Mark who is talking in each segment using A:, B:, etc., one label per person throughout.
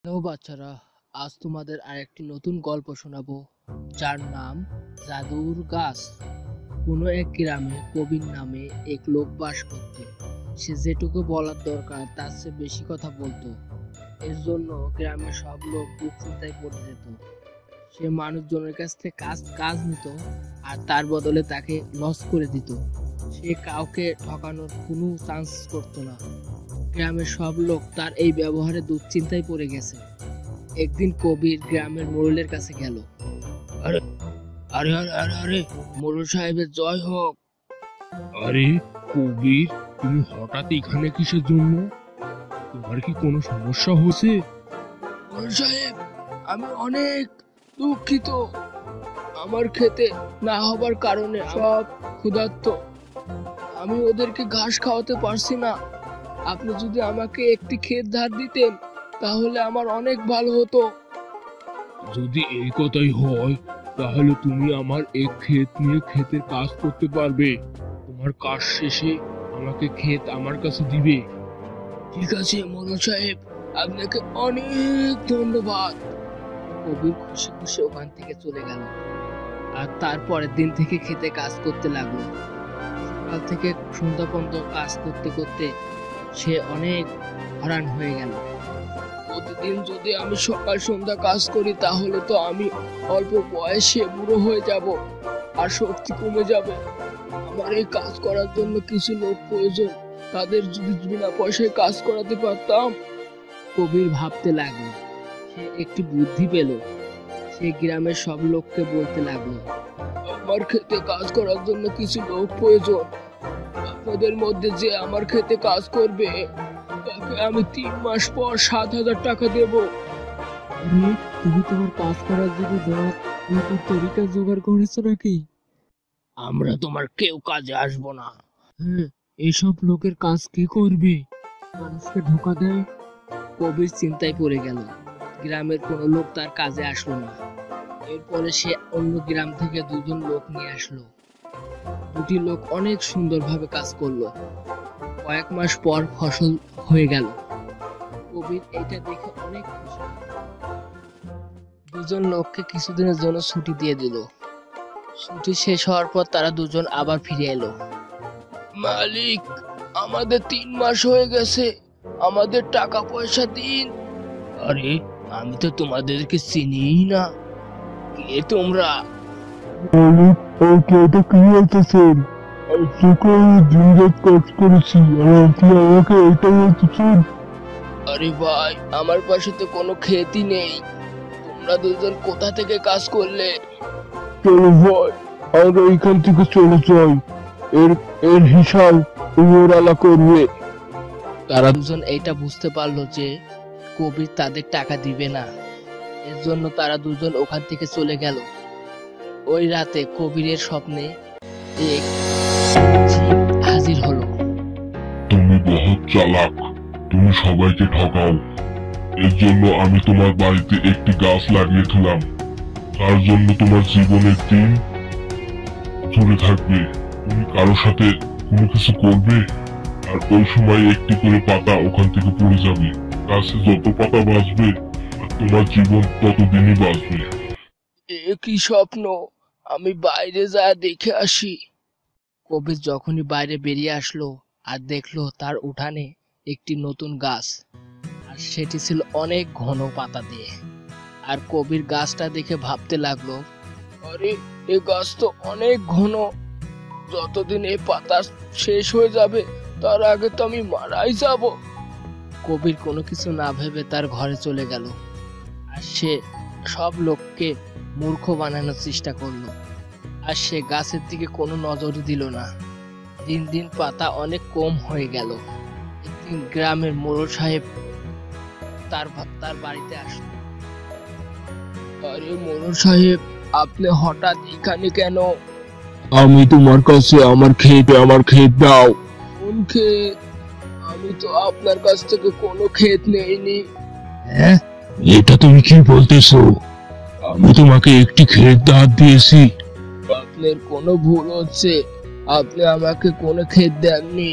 A: Hello বাচ্চারা, আজ তোমাদের আরেকটি নতুন গল্প শোনাবো, যার নাম জাদুর গাছ। কোনো এক গ্রামে কবির নামে এক লোক বাস করত। সে যেটুকু বলার দরকার তার চেয়ে বেশি কথা বলতো। এর জন্য গ্রামের সব লোক দুশ্চিন্তায় পড়ে যেত। সে মানুষজনের কাছ থেকে কাজ নিত, আর তার বদলে তাকে লস করে দিত। সে কাউকে ঠকানোর কোনো চান্স করতো না। গ্রামের সব লোক তার এই ব্যবহারে দুশ্চিন্তায় পড়ে গেছে। একদিন কবির গ্রামের মোড়লের কাছে গেল। আরে আরে আরে আরে আরে মোড়ল সাহেবের জয় হোক।
B: আরে কবির, তুমি হঠাৎ এখানে কিসের জন্য? তোমার কি কোনো সমস্যা হয়েছে?
A: মোড়ল সাহেব, আমি অনেক দুঃখিত। আমার খেতে না হবার কারণে সব ক্ষুধার্ত। আমি ওদেরকে ঘাস খাওয়াতে পারছি না। আপনি যদি আমাকে একটি ক্ষেত ধার দিতেন তাহলে আমার অনেক ভালো হতো।
B: যদি এই কথাই হয়, তাহলে তুমি আমার এক ক্ষেত নিয়ে ক্ষেতের কাজ করতে পারবে। তোমার কাজ শেষে আমাকে ক্ষেত আমার কাছে দিবে।
A: ঠিক আছে মোড়ল সাহেব, আপনাকে অনেক ধন্যবাদ। কবির খুশি খুশি ওখান থেকে চলে গেল, আর তারপরের দিন থেকে খেতে কাজ করতে লাগলো। সকাল থেকে সন্ধ্যা পর্যন্ত কাজ করতে করতে সে অনেক হরান হয়ে গেল। প্রতিদিন যদি আমি সকাল সন্ধ্যা কাজ করি তাহলে তো আমি অল্প বয়সে বুড়ো হয়ে যাব, আর শক্তি কমে যাবে। আমার এই কাজ করার জন্য কিছু লোক প্রয়োজন, তাদের যদি বিনা পয়সায় কাজ করাতে পারতাম। কবির ভাবতে লাগলো। সে একটি বুদ্ধি পেল। সে গ্রামের সব লোককে বলতে লাগলো, আমার খেতে কাজ করার জন্য কিছু লোক প্রয়োজন। আপনাদের মধ্যে যে আমার খেতে কাজ করবে তাকে আমি 3 মাস পর 7,000 টাকা দেব। তুমি তোমার কাজ করার জন্য নতুন তরিকা জোগাড় করেছো নাকি? আমরা তোমার কেউ কাজে আসবো না। হ্যাঁ, এইসব লোকের কাজ কি করবে? মানুষকে ধোঁকা দেয়। কবির চিন্তায় পড়ে গেল। গ্রামের কোনো লোক তার কাজে আসলো না। এরপরে সে অন্য গ্রাম থেকে 2জন লোক নিয়ে আসলো। দুটি লোক অনেক সুন্দরভাবে কাজ করলো। কয়েক মাস পর ফসল হয়ে গেল। কবির এটা দেখে অনেক খুশি। 2জন লোককে কিছুদিনের জন্য ছুটি দিয়ে দিল। ছুটি শেষ হওয়ার পর তারা 2জন আবার ফিরে এলো। মালিক, আমাদের 3 মাস হয়ে গেছে, আমাদের টাকা পয়সা দিন। আরে, আমি তো তোমাদেরকে চিনিই না। কে তোমরা?
B: এটা কি বলতেছেন? কাজ করেছি, আর আপনি আমাকে এটা বলতেছেন?
A: আরে ভাই, আমার পাশে তো কোনো ক্ষেতই নেই। তোমরা 2জন কোথা থেকে কাজ করলে?
B: চলো ভাই, আমরা এখান থেকে চলে যাই। এর এর হিসাব উপরওয়ালা করবে।
A: তারা 2জন এইটা বুঝতে পারলো যে কবির তাদের টাকা দিবে না। এর জন্য তারা 2জন ওখান থেকে চলে গেল। ওই রাতে কবিরের স্বপ্নে এক জিন হাজির হলো।
B: তুমি বহুত চালাক, তুমি সবাইকে ঠকাও। এর জন্য আমি তোমার বাড়িতে একটি গাছ লাগিয়েছিলাম। তার জন্য তোমার জীবনের দিন জুড়ে থাকবে। তুমি কারোর সাথে কোনো কিছু করবে, আর ওই সময় একটি করে পাতা ওখান থেকে পড়ে যাবে। গাছে যত পাতা বাঁচবে, আর তোমার জীবন ততদিনই বাঁচবে।
A: এ কি স্বপ্ন? আমি বাইরে যা দেখে আসি। কবির যখনই বাইরে বেরিয়ে আসলো আর দেখলো তার উঠানে একটি নতুন গাছ, আর সেটি ছিল অনেক ঘন পাতা দিয়ে। আর কবির গাছটা দেখে ভাবতে লাগলো, আরে, এই গাছ তো অনেক ঘন। যতদিন এই পাতা শেষ হয়ে যাবে তার আগে তো আমি মারাই যাব। কবির কোনো কিছু না ভেবে তার ঘরে চলে গেল, আর সে সব লোককে মূর্খ বানানোর চেষ্টা করলো। আর সে গাছের দিকে কোনো নজরই দিল না। দিন দিন পাতা অনেক কম হয়ে গেল। একদিন গ্রামের মোড়ল সাহেব তার বাড়িতে আসলো। আরে মোড়ল সাহেব, আপনি হঠাৎ এখানে কেন?
B: আমি তোমার কাছে আমার ক্ষেত দাও।
A: কোন ক্ষেত? আমি তো আপনার কাছ থেকে কোনো ক্ষেত নেইনি।
B: হ্যাঁ, এটা তুমি কি বলতেছো? আমি তোমাকে একটি ক্ষেত ধার দিয়েছি।
A: আপনার কোনো ভুল হচ্ছে। আপনি আমাকে কোনো ক্ষেত দেননি।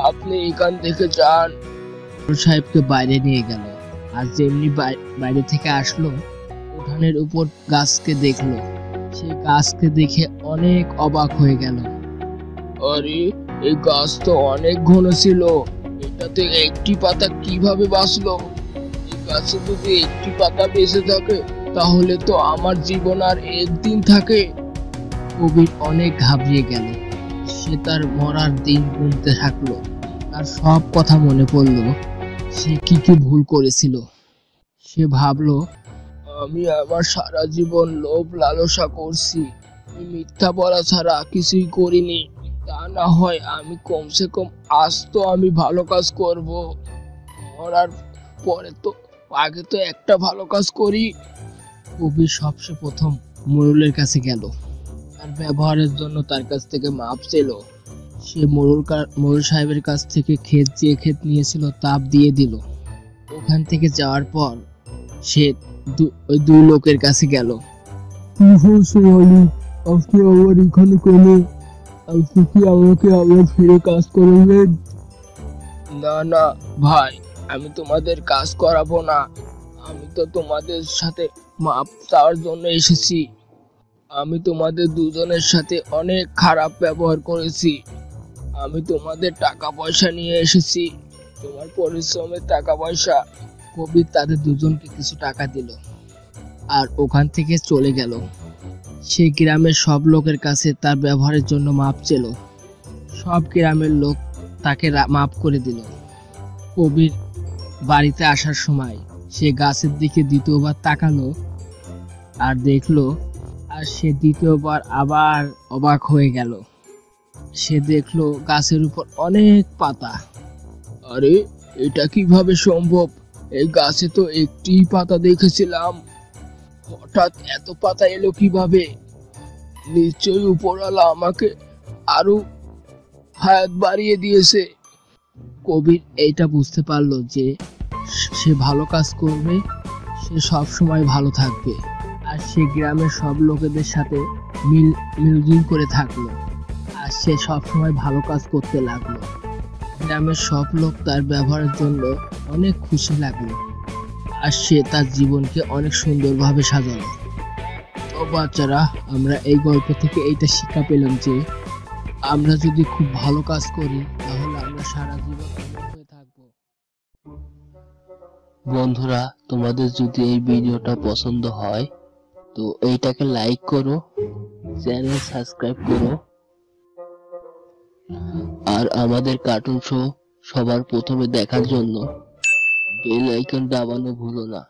A: আপনি এখান থেকে যান। মোড়ল সাহেবকে বাইরে নিয়ে গেল। আর যেমনি বাইরে থেকে আসলো, উঠানের উপর গাছকে দেখলো। সে গাছকে দেখে অনেক অবাক হয়ে গেল। আরে, এই গাছ তো অনেক ঘন ছিল, এটাতে একটি পাতা কিভাবে বাঁচলো? এই গাছে যদি একটি পাতা বেঁচে থাকে, তাহলে তো আমার জীবন আর একদিন থাকে। কবির অনেক ঘাবড়িয়ে গেল। সে তার মরার দিন গুনতে থাকলো। তার সব কথা মনে পড়লো, সে কি কি ভুল করেছিল। সে ভাবলো, আমি আমার সারা জীবন লোভ লালসা করছি, আমি মিথ্যা বলা ছাড়া কিছুই করিনি। তা না হয় আমি কমসে কম আজ তো আমি ভালো কাজ করব। মরার পরে তো আগে তো একটা ভালো কাজ করি। কবির সবচেয়ে প্রথম মোড়লের কাছে গেল। তার ব্যবহারের জন্য তার কাছ থেকে মাপ চেলো। সে মোড়ল সাহেবের কাছ থেকে যে ক্ষেত নিয়েছিল তা দিয়ে দিল। ওখান থেকে যাওয়ার পর সে ওই দুই লোকের কাছে গেল। কি হয়েছে আলী, আপনি আমার এখানে কেন? আপনি কি আমাকে আবার ফিরে কাজ করাবেন? না না ভাই, আমি তোমাদের কাজ করাবো না। আমি তো তোমাদের সাথে মাপ চাওয়ার জন্য এসেছি। আমি তোমাদের দুজনের সাথে অনেক খারাপ ব্যবহার করেছি। আমি তোমাদের টাকা পয়সা নিয়ে এসেছি, তোমার পরিশ্রমের টাকা পয়সা। কবির তাদের দুজনকে কিছু টাকা দিল আর ওখান থেকে চলে গেল। সে গ্রামের সব লোকের কাছে তার ব্যবহারের জন্য মাপ চেল। সব গ্রামের লোক তাকে মাপ করে দিল। কবির বাড়িতে আসার সময় সে গাছের দিকে দ্বিতীয়বার তাকালো আর দেখলো, আর সে দ্বিতীয়বার আবার অবাক হয়ে গেল। সে দেখলো গাছের উপর অনেক পাতা। আরে, এটা কিভাবে সম্ভব? এই গাছে তো একটি পাতা দেখেছিলাম, হঠাৎ এত পাতা এলো কিভাবে? নিশ্চয়ই উপরওয়ালা আমাকে আরো হায়াত বাড়িয়ে দিয়েছে। কবির এইটা বুঝতে পারলো যে সে ভালো কাজ করবে, সে সব সময় ভালো থাকবে। আর সে গ্রামের সব লোকেদের সাথে মিলজুল করে থাকলো। আর সে সব সময় ভালো কাজ করতে লাগলো। গ্রামের সব লোক তার ব্যবহারের জন্য অনেক খুশি লাগলো। আর সে তার জীবনকে অনেক সুন্দরভাবে সাজালো। তো বাচ্চারা, আমরা এই গল্প থেকে এইটা শিক্ষা পেলাম যে আমরা যদি খুব ভালো কাজ করি, তাহলে আমরা সারা জীবন অমর হয়ে থাকবো। বন্ধুরা, তোমাদের যদি এই ভিডিওটা পছন্দ হয় তো এইটাকে লাইক করো, চ্যানেল সাবস্ক্রাইব করো, আর আমাদের কার্টুন শো সবার প্রথমে দেখার জন্য বেল আইকন দাবানো ভুলো না।